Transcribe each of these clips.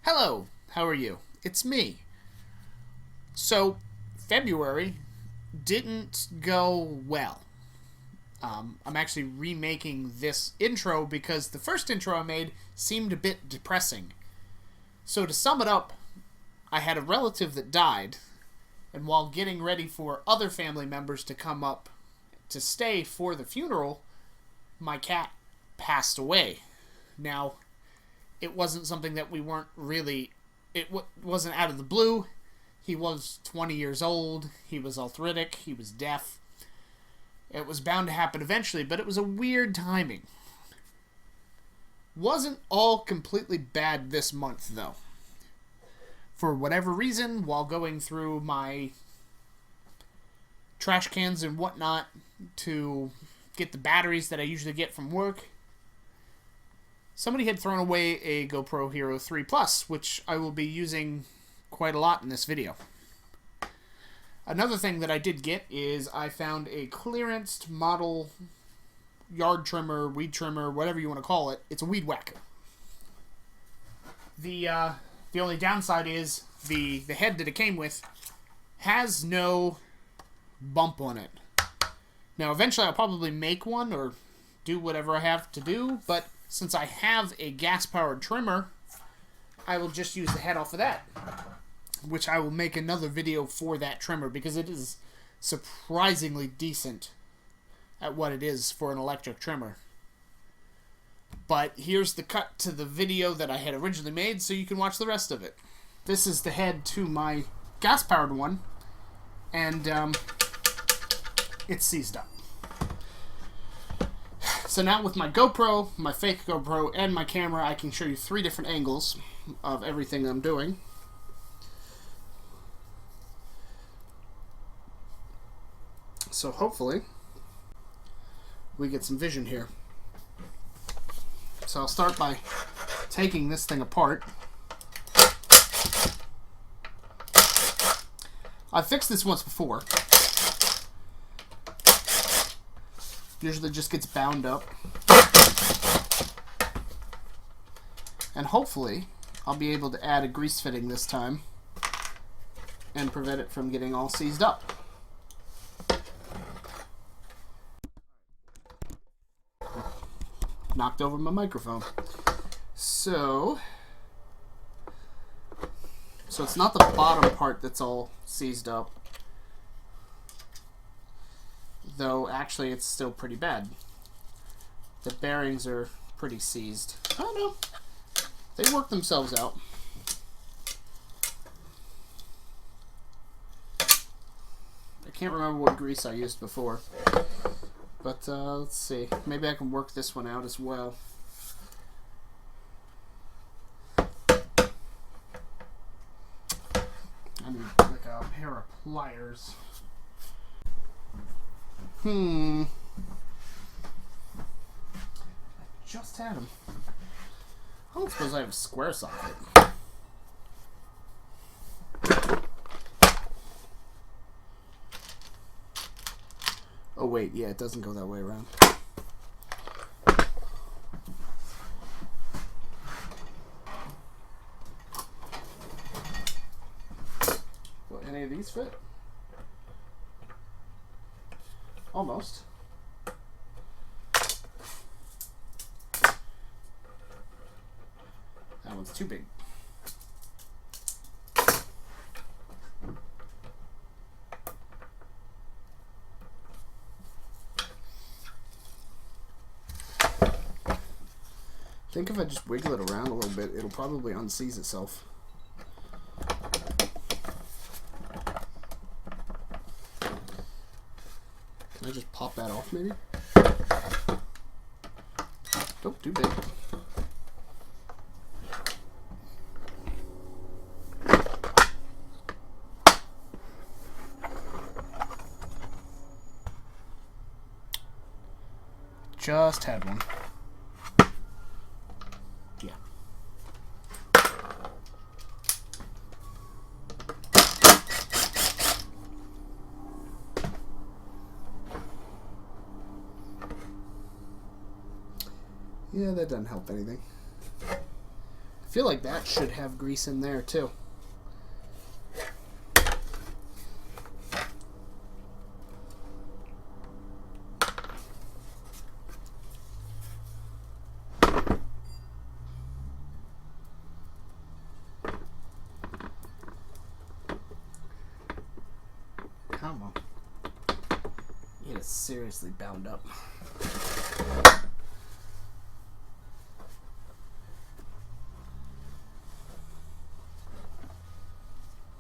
Hello, how are you? It's me. So, February didn't go well. I'm actually remaking this intro because the first intro I made seemed a bit depressing. So, to sum it up, I had a relative that died, and while getting ready for other family members to come up to stay for the funeral, my cat passed away. Now, it wasn't something that we weren't really... wasn't out of the blue. He was 20 years old. He was arthritic. He was deaf. It was bound to happen eventually, but it was a weird timing. Wasn't all completely bad this month, though. For whatever reason, while going through my trash cans and whatnot to get the batteries that I usually get from work, somebody had thrown away a GoPro Hero 3 Plus, which I will be using quite a lot in this video. Another thing that I did get is I found a clearanced model yard trimmer, weed trimmer, whatever you want to call it. It's a weed whacker. The only downside is the head that it came with has no bump on it. Now, eventually I'll probably make one or do whatever I have to do, but since I have a gas-powered trimmer, I will just use the head off of that, which I will make another video for that trimmer because it is surprisingly decent at what it is for an electric trimmer. But here's the cut to the video that I had originally made so you can watch the rest of it. This is the head to my gas-powered one, and it's seized up. So now with my GoPro, my fake GoPro, and my camera, I can show you 3 different angles of everything I'm doing. So hopefully we get some vision here. So I'll start by taking this thing apart. I've fixed this once before. Usually just gets bound up. And hopefully I'll be able to add a grease fitting this time and prevent it from getting all seized up. Knocked over my microphone. So it's not the bottom part that's all seized up. Though actually it's still pretty bad. The bearings are pretty seized. I don't know. They work themselves out. I can't remember what grease I used before. But let's see. Maybe I can work this one out as well. I need like a pair of pliers. I just had them. I don't suppose I have a square socket. Oh wait, yeah, it doesn't go that way around. Will any of these fit? Almost. That one's too big. I think if I just wiggle it around a little bit, it'll probably unseize itself. Can I just pop that off, maybe? Nope, too big. Just had one. Yeah. Yeah, that doesn't help anything. feel like that should have grease in there too. Come on. It is seriously bound up.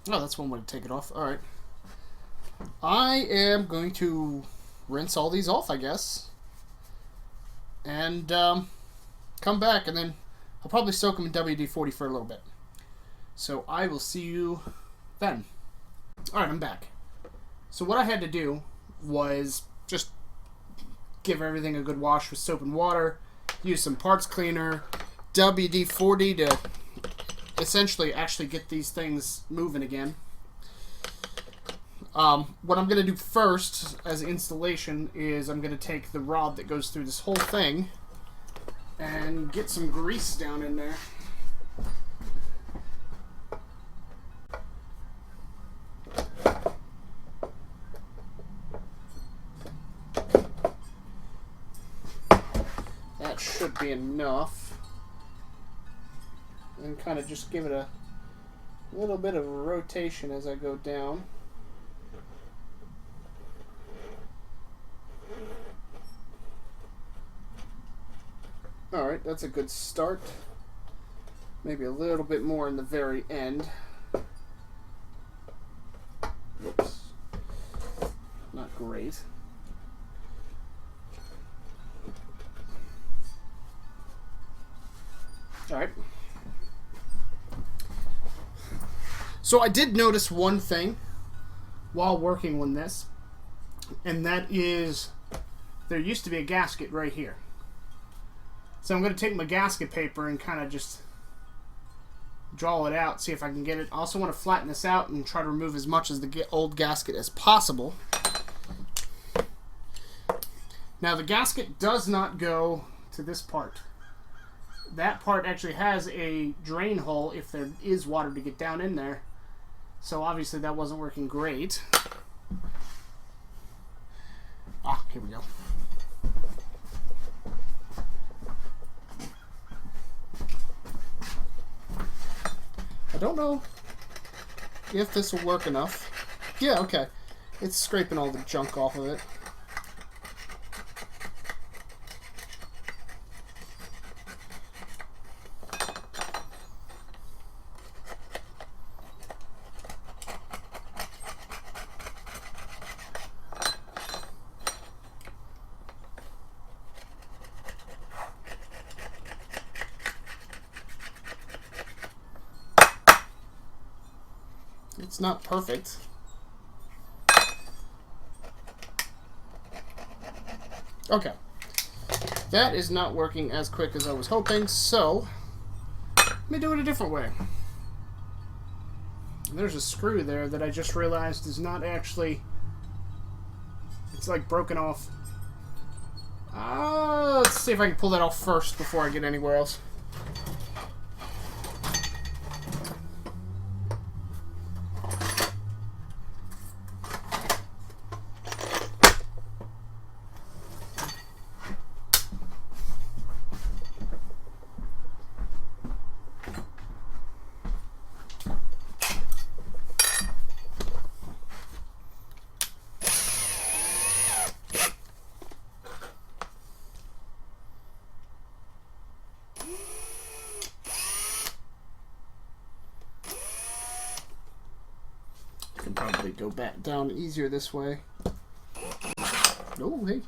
Oh, that's one way to take it off. Alright. I am going to rinse all these off, I guess. And come back, and then I'll probably soak them in WD-40 for a little bit. So I will see you then. Alright, I'm back. So what I had to do was just give everything a good wash with soap and water, use some parts cleaner, WD-40 to essentially actually get these things moving again. What I'm going to do first as installation is I'm going to take the rod that goes through this whole thing and get some grease down in there. That should be enough. And kind of just give it a little bit of a rotation as I go down. Alright, that's a good start. Maybe a little bit more in the very end. Whoops. Not great. Alright. So I did notice one thing while working on this, and that is there used to be a gasket right here. So I'm going to take my gasket paper and kind of just draw it out, see if I can get it. I also want to flatten this out and try to remove as much of the old gasket as possible. Now the gasket does not go to this part. That part actually has a drain hole if there is water to get down in there. So obviously that wasn't working great. Ah, here we go. I don't know if this will work enough. Yeah, okay. It's scraping all the junk off of it. It's not perfect. Okay. That is not working as quick as I was hoping, so let me do it a different way. And there's a screw there that I just realized is not actually... It's like broken off. Let's see if I can pull that off first before I get anywhere else. Can probably go back down easier this way. Oh, hey.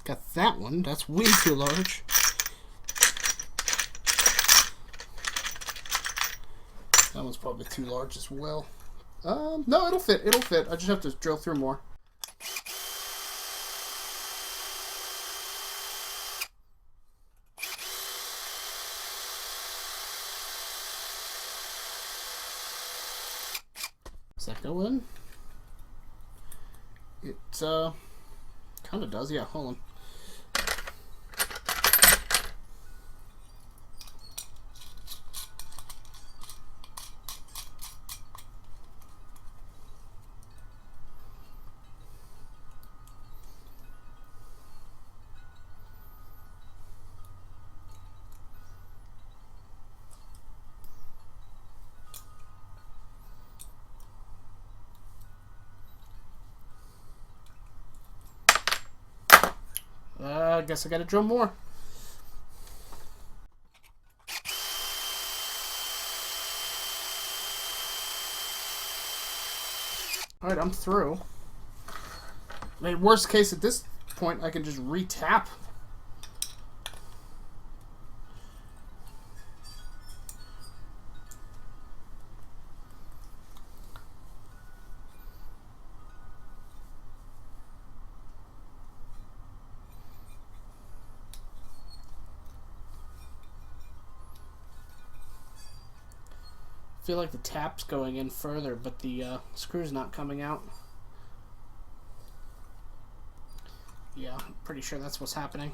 Got that one. That's way too large. That one's probably too large as well. No, it'll fit. It'll fit. I just have to drill through more. Does that go in? It kind of does. Yeah, hold on. I guess I gotta drill more. Alright, I'm through. I mean, worst case at this point, I can just re-tap. I feel like the tap's going in further, but the screw's not coming out. Yeah, I'm pretty sure that's what's happening.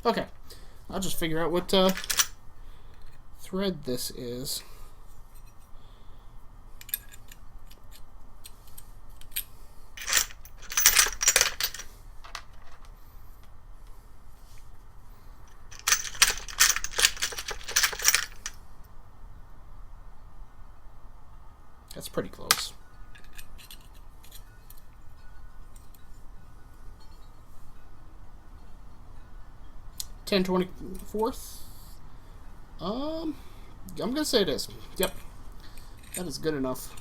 Okay, I'll just figure out what thread this is. That's pretty close. $10.24. I'm gonna say it is. Yep, that is good enough.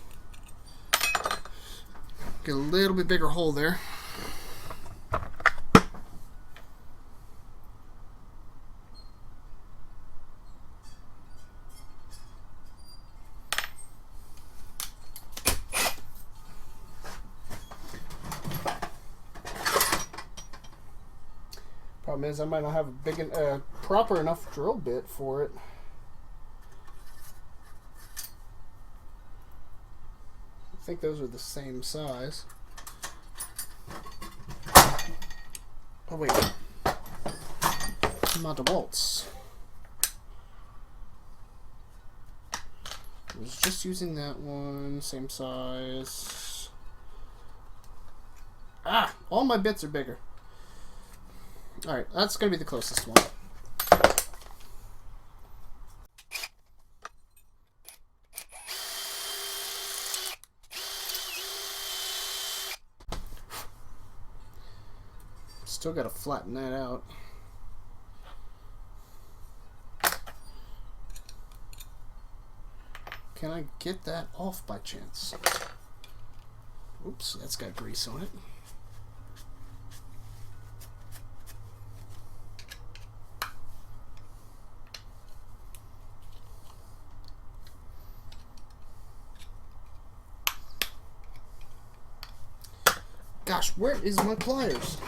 Get a little bit bigger hole there. Problem is, I might not have a big, proper enough drill bit for it. I think those are the same size. Oh wait, amount of bolts. I was just using that one, same size. Ah, all my bits are bigger. Alright, that's going to be the closest one. Still got to flatten that out. Can I get that off by chance? Oops, that's got grease on it. Gosh, where is my pliers?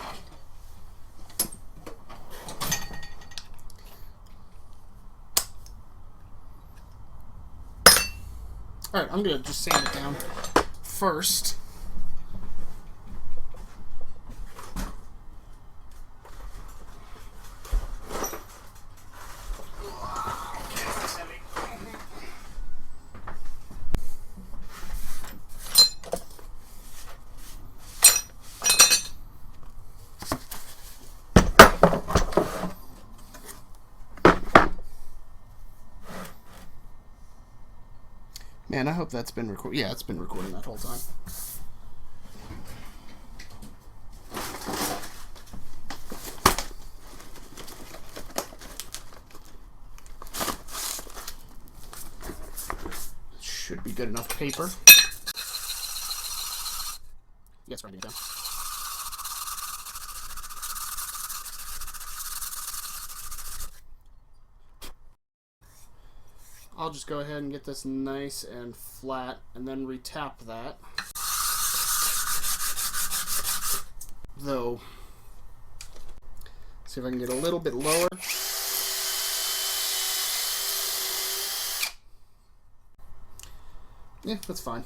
Alright, I'm going to just sand it down first. Man, I hope that's been recording. Yeah, it's been recording that whole time. Should be good enough paper. Yes, writing it down. I'll just go ahead and get this nice and flat and then retap that. Though, see if I can get a little bit lower. Yeah, that's fine.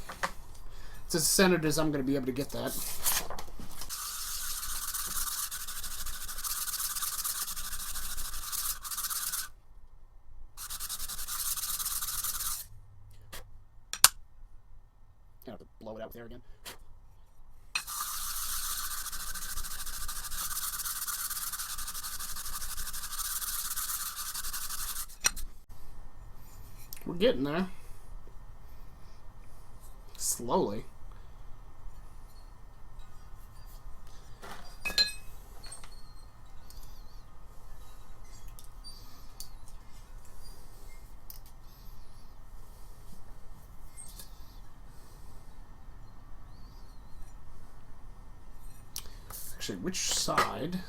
It's as centered as I'm going to be able to get that. I have to blow it out there again. We're getting there. Slowly. Actually, which side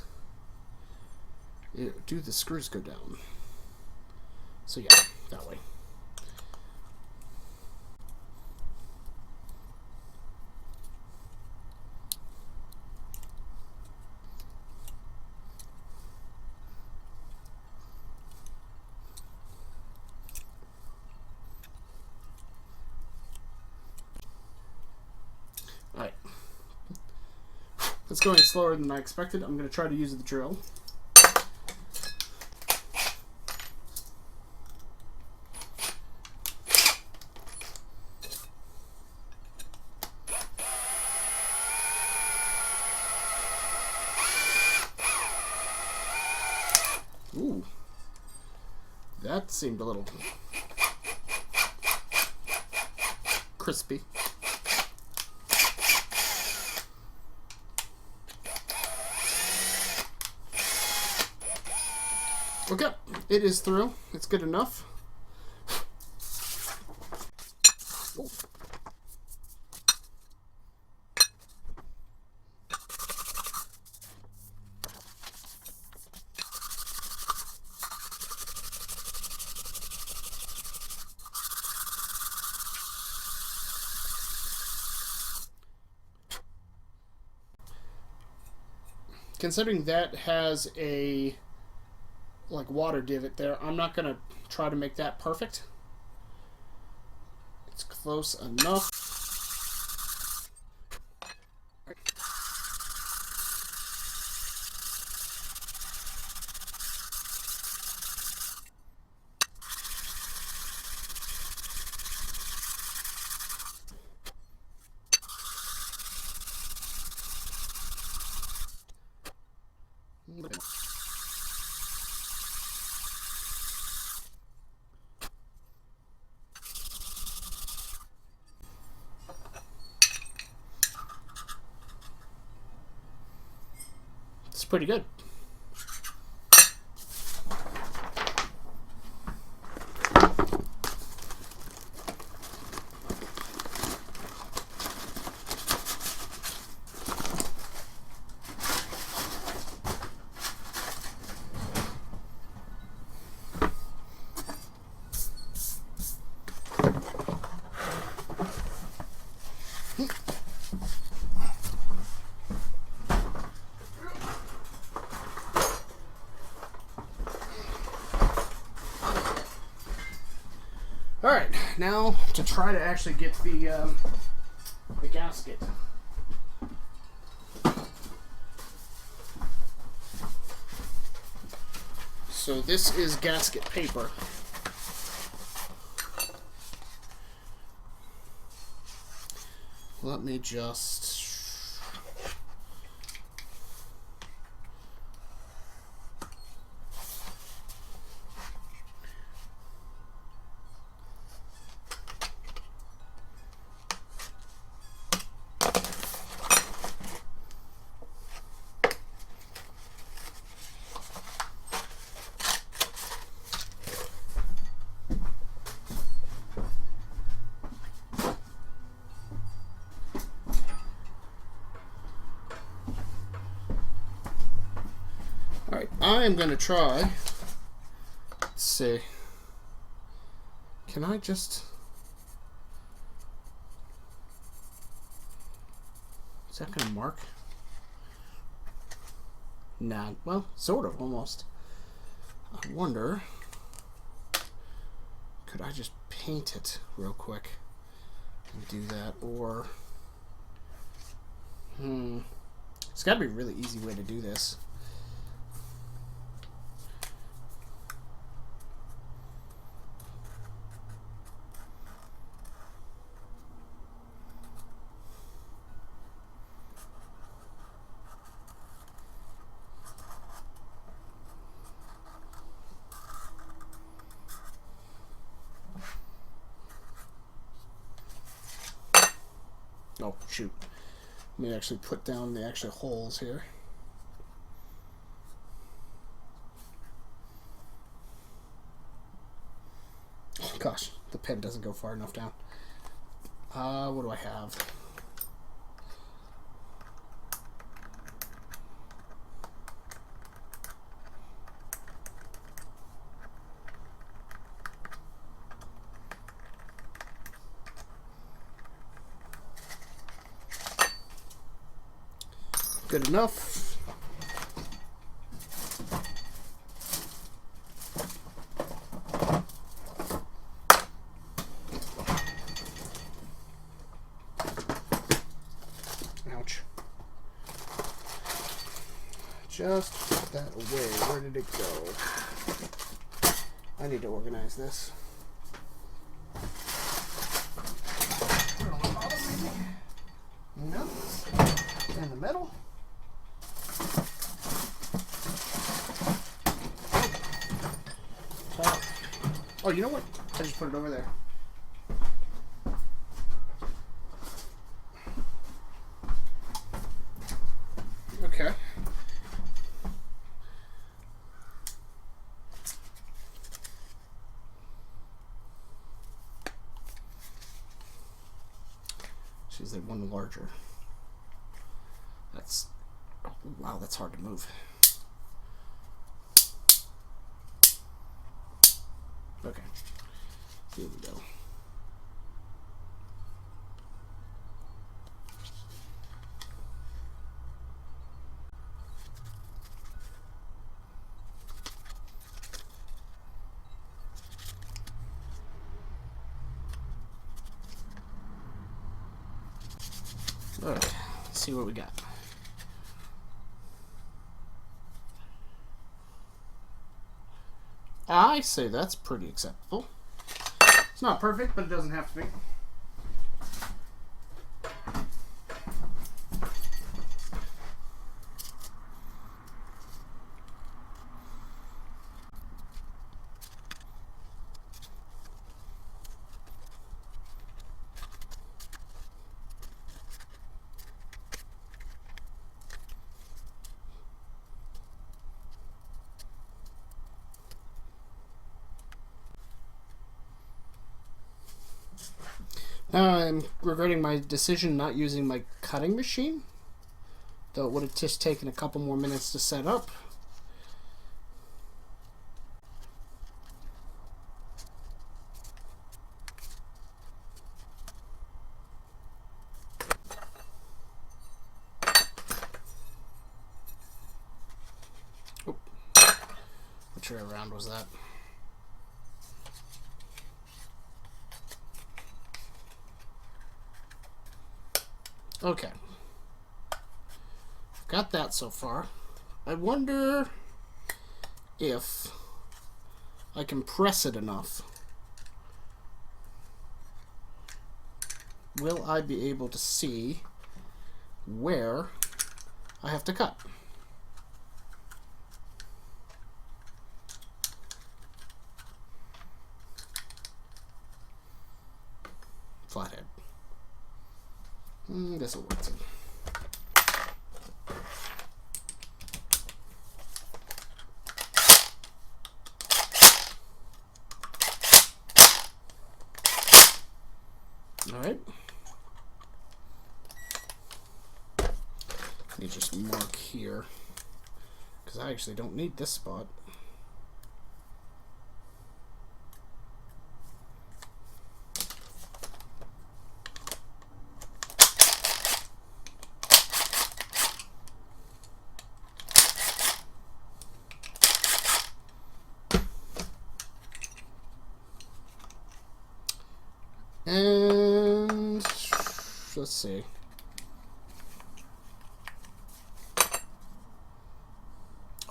do the screws go down? So yeah, that way. Alright. It's going slower than I expected. I'm going to try to use the drill. Ooh. That seemed a little crispy. Okay, it is through. It's good enough. Ooh. Considering that has a like water divot there, I'm not gonna try to make that perfect. It's close enough. It's pretty good. Alright, now to try to actually get the gasket. So this is gasket paper. Let me just... Alright, I am going to try, let's see, Can I just... Is that going to mark? Nah, well, sort of, almost. I wonder... Could I just paint it real quick and do that? Or... It's got to be a really easy way to do this. Oh, shoot. Let me actually put down the actual holes here. Oh, gosh, the pen doesn't go far enough down. What do I have? Good enough. Ouch. Just put that away. Where did it go? I need to organize this. No. In the middle. Oh, you know what? I just put it over there. Okay. She's like one larger. That's... Wow, that's hard to move. Okay, here we go. All right, let's see what we got. I say that's pretty acceptable. It's not perfect, but it doesn't have to be. Now I'm regretting my decision not using my cutting machine, though it would have just taken a couple more minutes to set up. Oh, which way around was that? Okay. Got that so far. I wonder if I can press it enough. Will I be able to see where I have to cut? Flathead. This will work too. Alright. You just mark here, because I actually don't need this spot. And let's see.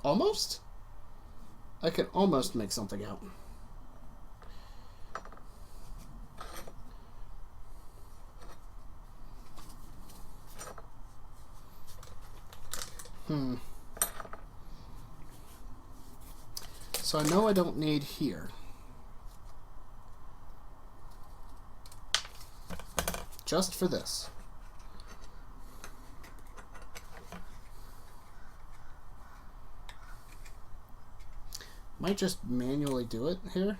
Almost? I can almost make something out. So I know I don't need here. Just for this. Might just manually do it here.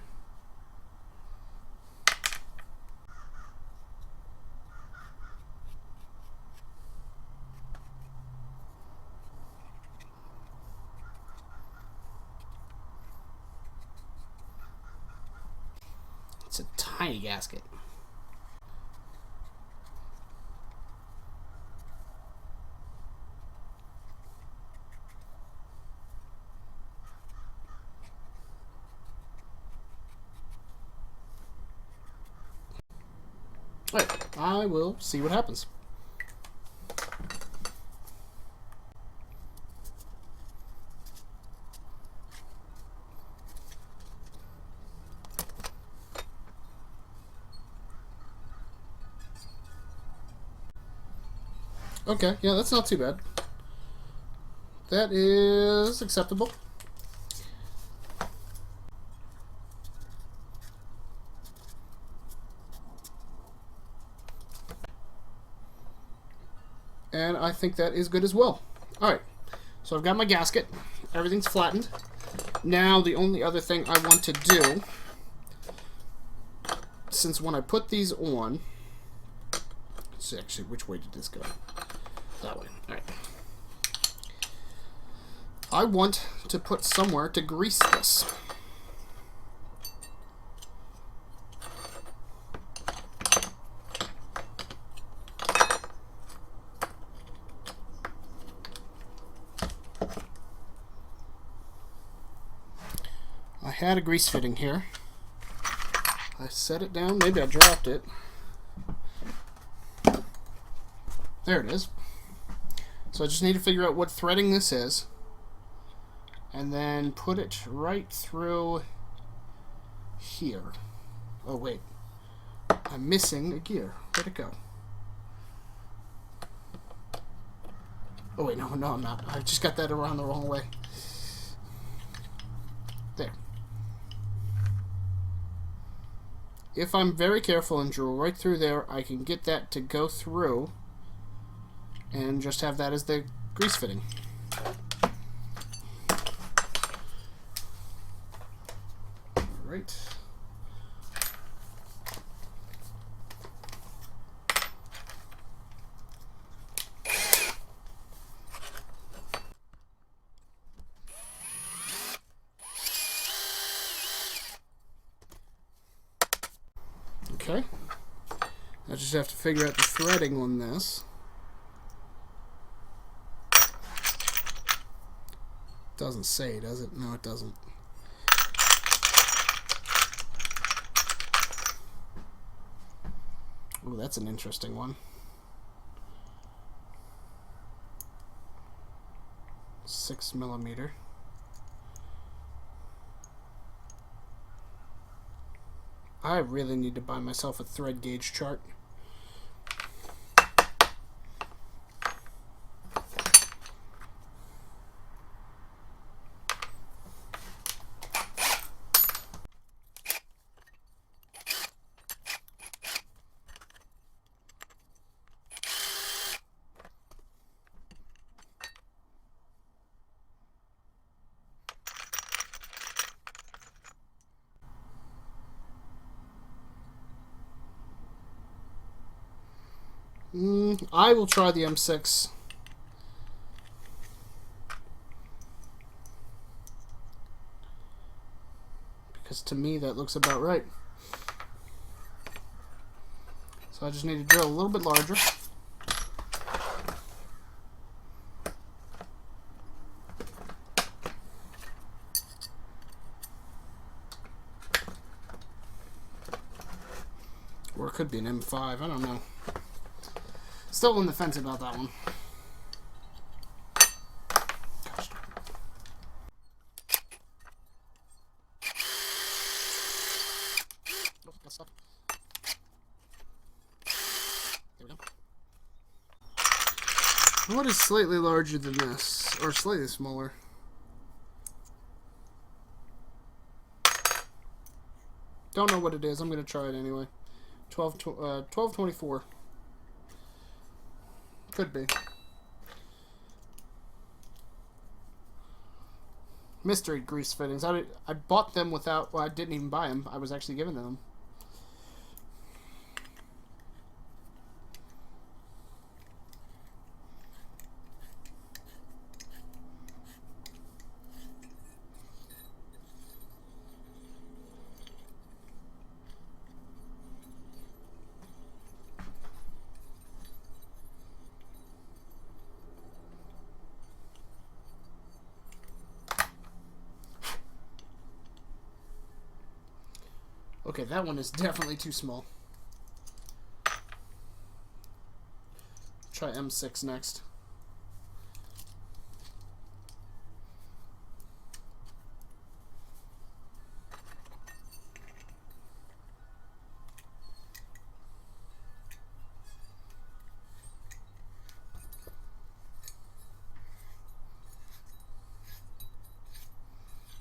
It's a tiny gasket. Alright, I will see what happens. Okay, yeah, that's not too bad. That is acceptable. And I think that is good as well. Alright, so I've got my gasket. Everything's flattened. Now the only other thing I want to do, since when I put these on, let's see actually, which way did this go? That way. Alright. I want to put somewhere to grease this. I had a grease fitting here. I set it down. Maybe I dropped it. There it is. So I just need to figure out what threading this is. And then put it right through here. Oh, wait. I'm missing a gear. Where'd it go? Oh, wait. No, I'm not. I just got that around the wrong way. There. If I'm very careful and drill right through there, I can get that to go through and just have that as the grease fitting. Right. Okay. I just have to figure out the threading on this. Doesn't say, does it? No, it doesn't. Ooh, that's an interesting one. 6 millimeter. I really need to buy myself a thread gauge chart. I will try the M6. Because to me that looks about right. So I just need to drill a little bit larger. Or it could be an M5. I don't know. Still on the fence about that one. Gosh. Oh, got stuff. There we go. What is slightly larger than this? Or slightly smaller? Don't know what it is. I'm going to try it anyway. 1224. Could be. Mystery grease fittings. I bought them without... Well, I didn't even buy them. I was actually given them. Okay, that one is definitely too small. Try M6 next.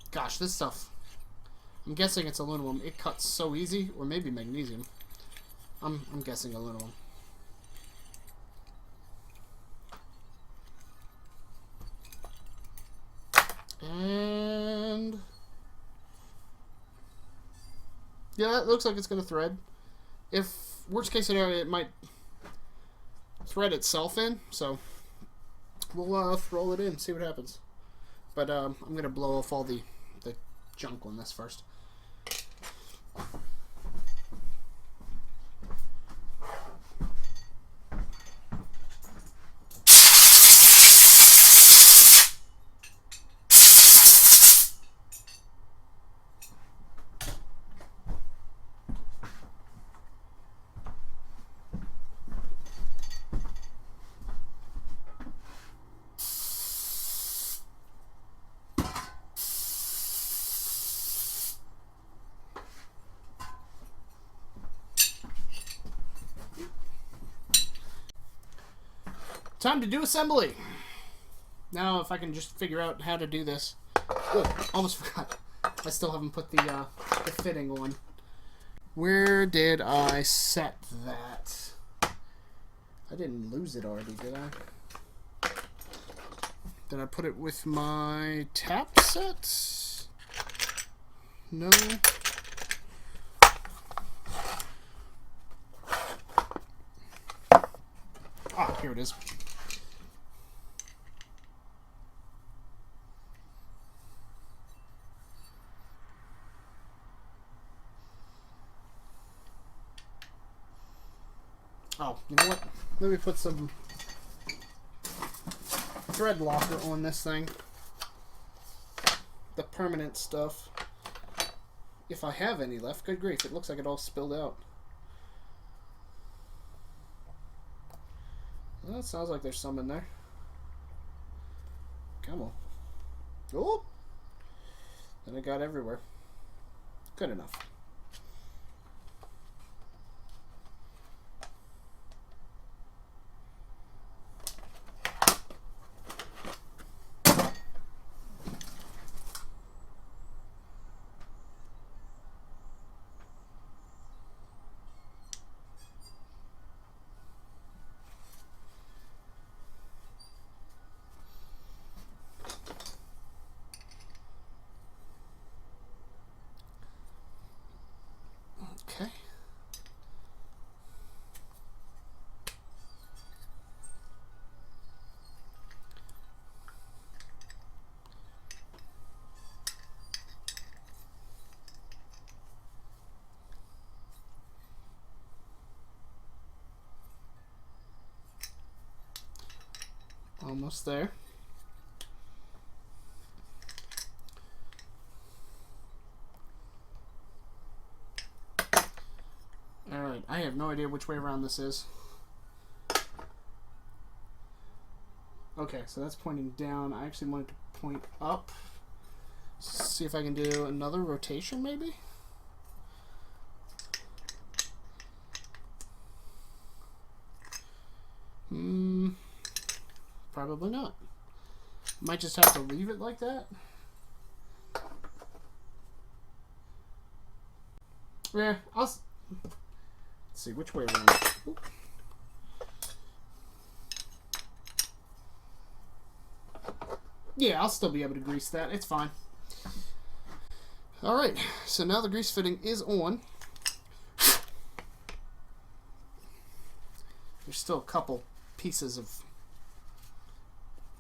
Gosh, this stuff. I'm guessing it's aluminum. It cuts so easy, or maybe magnesium. I'm guessing aluminum. And yeah, that looks like it's going to thread. If worst case scenario, it might thread itself in. So we'll throw it in, see what happens. But I'm going to blow off all the junk on this first. Time to do assembly. Now, if I can just figure out how to do this. Oh, almost forgot. I still haven't put the fitting on. Where did I set that? I didn't lose it already, did I? Did I put it with my tap set? No. Ah, here it is. Oh, you know what? Let me put some thread locker on this thing. The permanent stuff. If I have any left. Good grief, it looks like it all spilled out. Well, it sounds like there's some in there. Come on. Oh! Then it got everywhere. Good enough. Okay. Almost there. Alright, I have no idea which way around this is. Okay, so that's pointing down. I actually wanted to point up. See if I can do another rotation, maybe? Probably not. Might just have to leave it like that. Yeah, let's see which way around. Oop. Yeah, I'll still be able to grease that. It's fine. Alright, so now the grease fitting is on. There's still a couple pieces of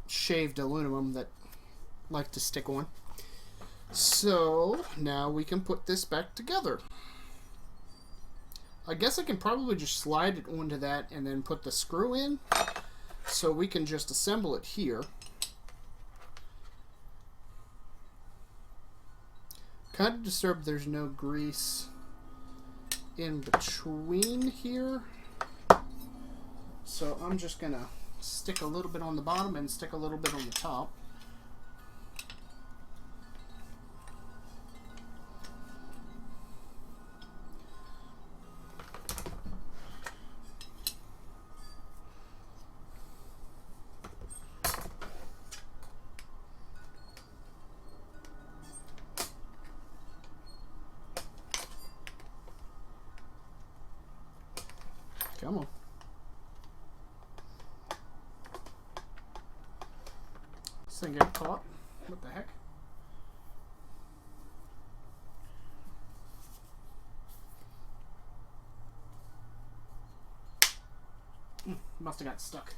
shaved aluminum that like to stick on. So now we can put this back together. I guess I can probably just slide it onto that and then put the screw in. So we can just assemble it here. Kind of disturbed there's no grease in between here. So I'm just going to stick a little bit on the bottom and stick a little bit on the top. Come on. This thing got caught. What the heck? Must have got stuck.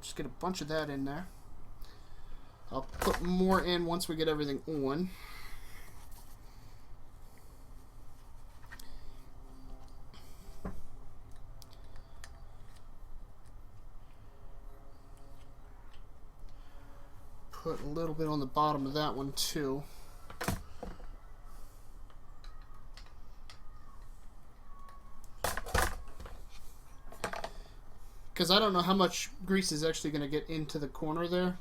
Just get a bunch of that in there. I'll put more in once we get everything on. Put a little bit on the bottom of that one too. Because I don't know how much grease is actually going to get into the corner there.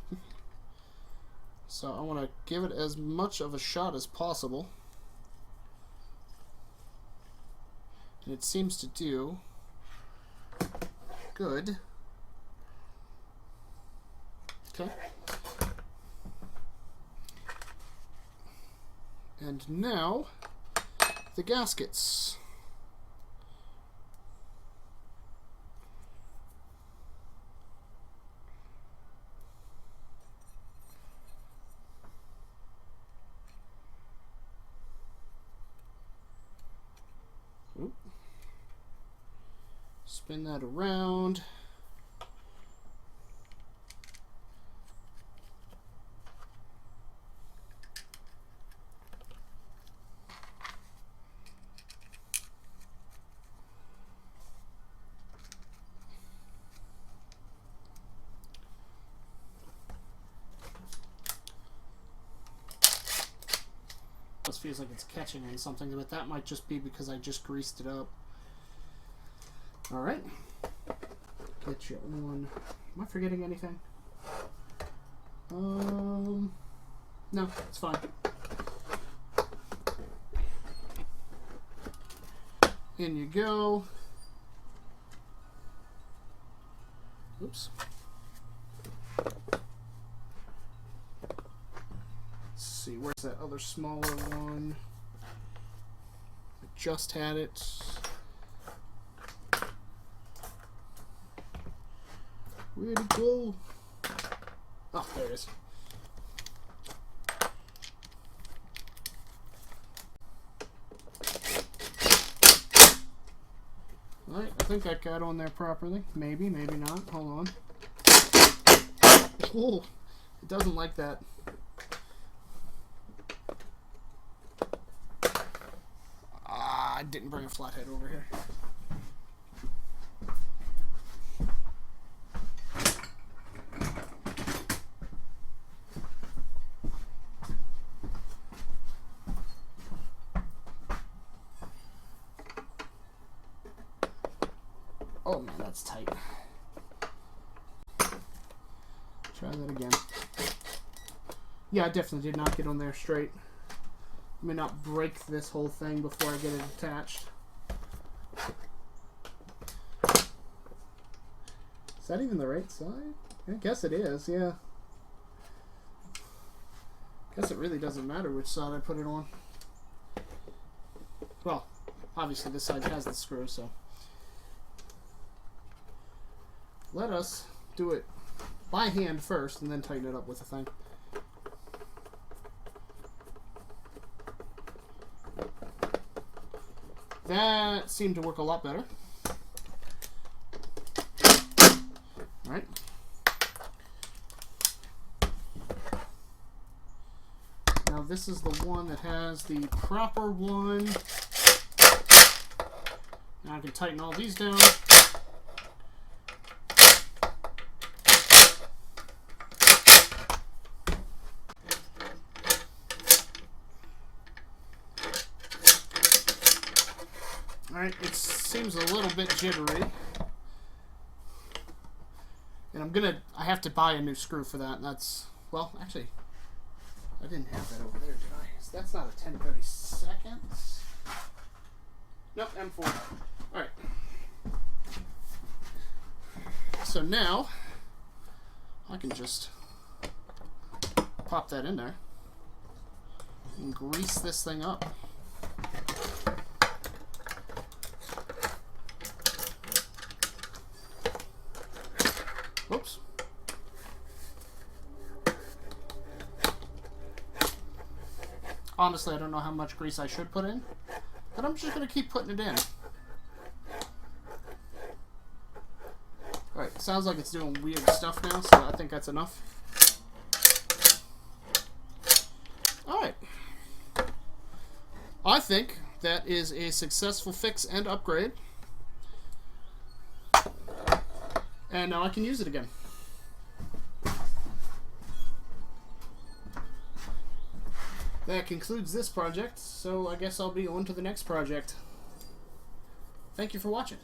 So I want to give it as much of a shot as possible. And it seems to do good. Okay. And now, the gaskets. Spin that around. This feels like it's catching on something, but that might just be because I just greased it up. Alright. Get you on. Am I forgetting anything? No, it's fine. In you go. Oops. Let's see, where's that other smaller one? I just had it. Where'd it go? Oh, there it is. Alright, I think that got on there properly. Maybe, maybe not. Hold on. Oh, it doesn't like that. I I didn't bring a flathead over here. Oh man, that's tight. Try that again. Yeah, I definitely did not get on there straight. I may not break this whole thing before I get it attached. Is that even the right side? I guess it is, yeah. Guess it really doesn't matter which side I put it on. Well, obviously this side has the screw, so. Let us do it by hand first and then tighten it up with the thing. That seemed to work a lot better. Alright. Now this is the one that has the proper one. Now I can tighten all these down. Alright, it seems a little bit jittery. And I have to buy a new screw for that. And that's, well, actually, I didn't have that over there, did I? So that's not a 10/32. Nope, M4. Alright. So now, I can just pop that in there and grease this thing up. Whoops. Honestly, I don't know how much grease I should put in, but I'm just going to keep putting it in. Alright, sounds like it's doing weird stuff now, so I think that's enough. Alright. I think that is a successful fix and upgrade. And now I can use it again. That concludes this project, so I guess I'll be on to the next project. Thank you for watching.